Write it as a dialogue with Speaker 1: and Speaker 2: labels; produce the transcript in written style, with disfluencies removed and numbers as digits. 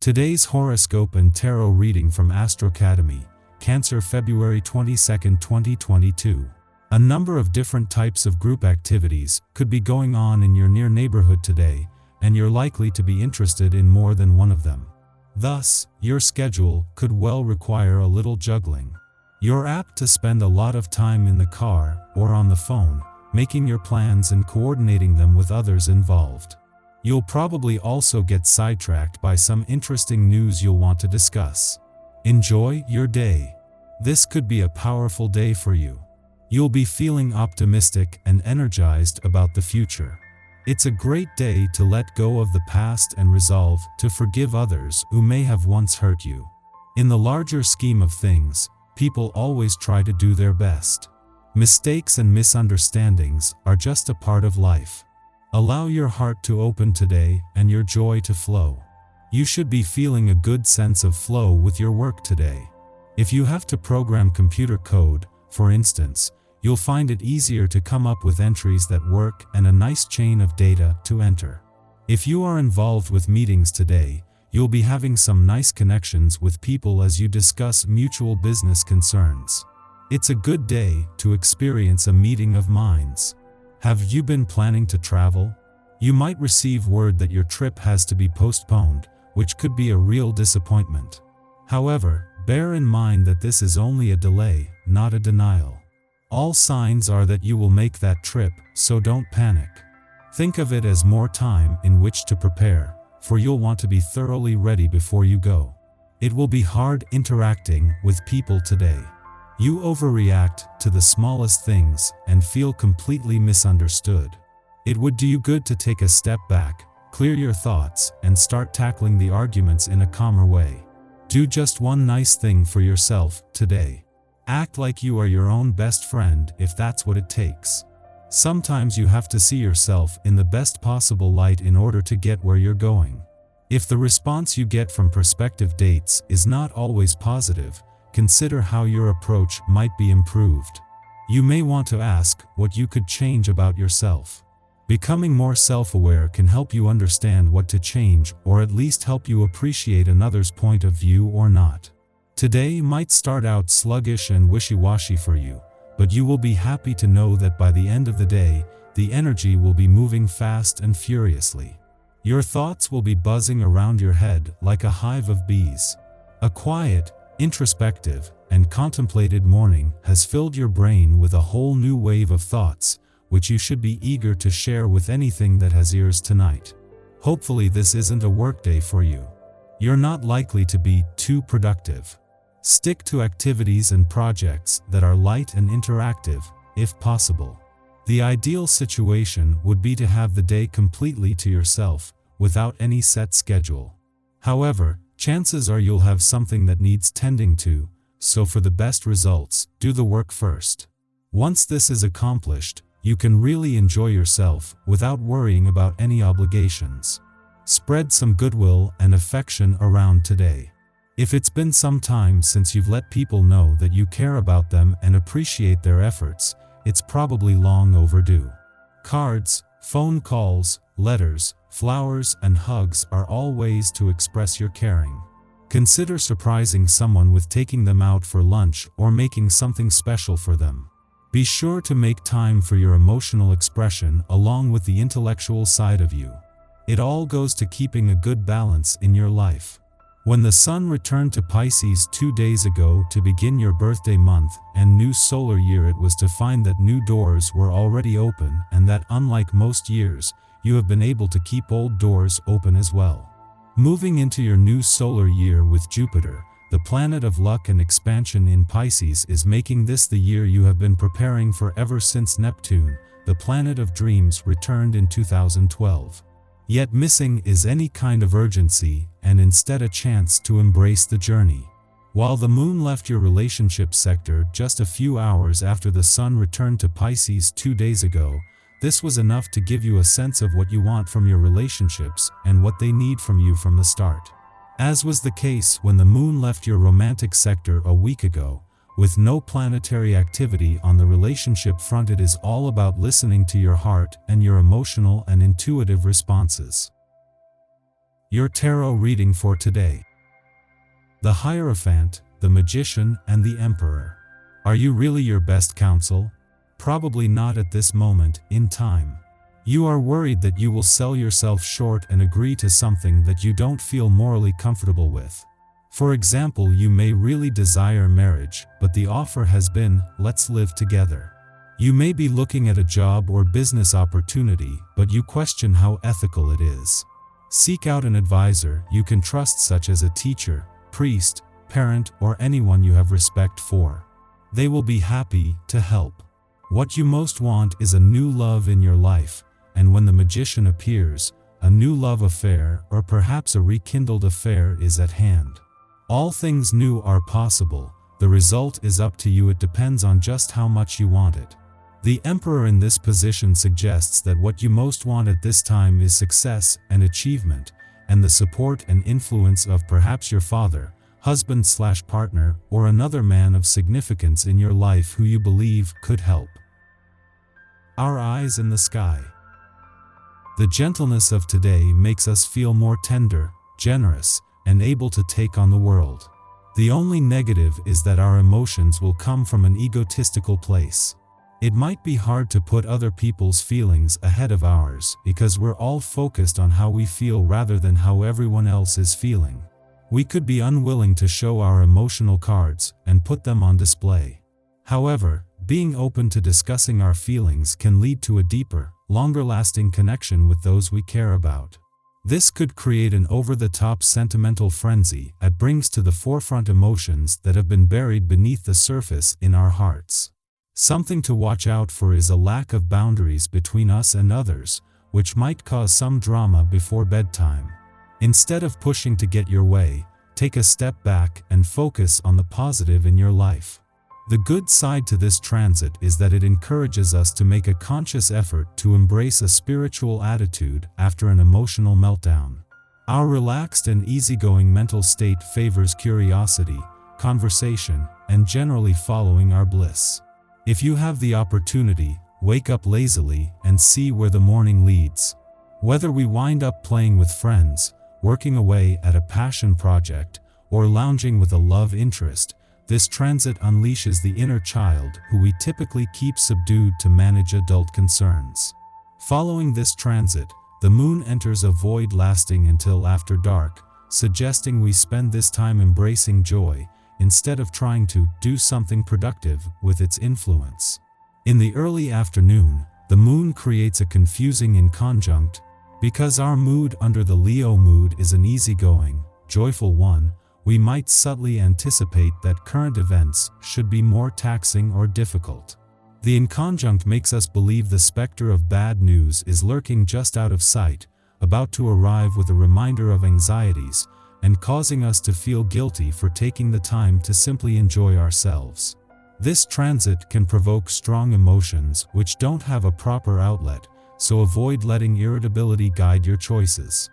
Speaker 1: Today's horoscope and tarot reading from Astro Academy, Cancer, February 22, 2022. A number of different types of group activities could be going on in your near neighborhood today, and you're likely to be interested in more than one of them. Thus, your schedule could well require a little juggling. You're apt to spend a lot of time in the car or on the phone, making your plans and coordinating them with others involved. You'll probably also get sidetracked by some interesting news you'll want to discuss. Enjoy your day. This could be a powerful day for you. You'll be feeling optimistic and energized about the future. It's a great day to let go of the past and resolve to forgive others who may have once hurt you. In the larger scheme of things, people always try to do their best. Mistakes and misunderstandings are just a part of life. Allow your heart to open today and your joy to flow. You should be feeling a good sense of flow with your work today. If you have to program computer code, for instance, you'll find it easier to come up with entries that work and a nice chain of data to enter. If you are involved with meetings today, you'll be having some nice connections with people as you discuss mutual business concerns. It's a good day to experience a meeting of minds. Have you been planning to travel? You might receive word that your trip has to be postponed, which could be a real disappointment. However, bear in mind that this is only a delay, not a denial. All signs are that you will make that trip, so don't panic. Think of it as more time in which to prepare, for you'll want to be thoroughly ready before you go. It will be hard interacting with people today. You overreact to the smallest things and feel completely misunderstood. It would do you good to take a step back, clear your thoughts, and start tackling the arguments in a calmer way. Do just one nice thing for yourself today. Act like you are your own best friend if that's what it takes. Sometimes you have to see yourself in the best possible light in order to get where you're going. If the response you get from prospective dates is not always positive, consider how your approach might be improved. You may want to ask what you could change about yourself. Becoming more self-aware can help you understand what to change, or at least help you appreciate another's point of view or not. Today might start out sluggish and wishy-washy for you, but you will be happy to know that by the end of the day, the energy will be moving fast and furiously. Your thoughts will be buzzing around your head like a hive of bees. A quiet, introspective, and contemplated morning has filled your brain with a whole new wave of thoughts, which you should be eager to share with anything that has ears tonight. Hopefully this isn't a workday for you. You're not likely to be too productive. Stick to activities and projects that are light and interactive, if possible. The ideal situation would be to have the day completely to yourself, without any set schedule. However, chances are you'll have something that needs tending to, so for the best results, do the work first. Once this is accomplished, you can really enjoy yourself without worrying about any obligations. Spread some goodwill and affection around today. If it's been some time since you've let people know that you care about them and appreciate their efforts, it's probably long overdue. Cards, phone calls, letters, flowers, and hugs are all ways to express your caring. Consider surprising someone with taking them out for lunch or making something special for them. Be sure to make time for your emotional expression along with the intellectual side of you. It all goes to keeping a good balance in your life. When the sun returned to Pisces 2 days ago to begin your birthday month and new solar year, it was to find that new doors were already open and that, unlike most years, you have been able to keep old doors open as well. Moving into your new solar year with Jupiter, the planet of luck and expansion in Pisces, is making this the year you have been preparing for ever since Neptune, the planet of dreams, returned in 2012. Yet missing is any kind of urgency and instead a chance to embrace the journey. While the moon left your relationship sector just a few hours after the sun returned to Pisces 2 days ago, this was enough to give you a sense of what you want from your relationships and what they need from you from the start. As was the case when the moon left your romantic sector a week ago, with no planetary activity on the relationship front, it is all about listening to your heart and your emotional and intuitive responses. Your tarot reading for today. The Hierophant, the Magician, and the Emperor. Are you really your best counsel? Probably not at this moment in time. You are worried that you will sell yourself short and agree to something that you don't feel morally comfortable with. For example, you may really desire marriage, but the offer has been, let's live together. You may be looking at a job or business opportunity, but you question how ethical it is. Seek out an advisor you can trust, such as a teacher, priest, parent, or anyone you have respect for. They will be happy to help. What you most want is a new love in your life, and when the Magician appears, a new love affair or perhaps a rekindled affair is at hand. All things new are possible. The result is up to you. It depends on just how much you want it. The Emperor in this position suggests that what you most want at this time is success and achievement, and the support and influence of perhaps your father, husband/partner, or another man of significance in your life who you believe could help. Our eyes in the sky. The gentleness of today makes us feel more tender, generous, and able to take on the world. The only negative is that our emotions will come from an egotistical place. It might be hard to put other people's feelings ahead of ours because we're all focused on how we feel rather than how everyone else is feeling. We could be unwilling to show our emotional cards and put them on display. However, being open to discussing our feelings can lead to a deeper, longer-lasting connection with those we care about. This could create an over-the-top sentimental frenzy that brings to the forefront emotions that have been buried beneath the surface in our hearts. Something to watch out for is a lack of boundaries between us and others, which might cause some drama before bedtime. Instead of pushing to get your way, take a step back and focus on the positive in your life. The good side to this transit is that it encourages us to make a conscious effort to embrace a spiritual attitude after an emotional meltdown. Our relaxed and easygoing mental state favors curiosity, conversation, and generally following our bliss. If you have the opportunity, wake up lazily and see where the morning leads. Whether we wind up playing with friends, working away at a passion project, or lounging with a love interest, this transit unleashes the inner child who we typically keep subdued to manage adult concerns. Following this transit, the moon enters a void lasting until after dark, suggesting we spend this time embracing joy, instead of trying to do something productive with its influence. In the early afternoon, the moon creates a confusing inconjunct. Because our mood under the Leo mood is an easygoing, joyful one, we might subtly anticipate that current events should be more taxing or difficult. The inconjunct makes us believe the specter of bad news is lurking just out of sight, about to arrive with a reminder of anxieties, and causing us to feel guilty for taking the time to simply enjoy ourselves. This transit can provoke strong emotions which don't have a proper outlet, so avoid letting irritability guide your choices.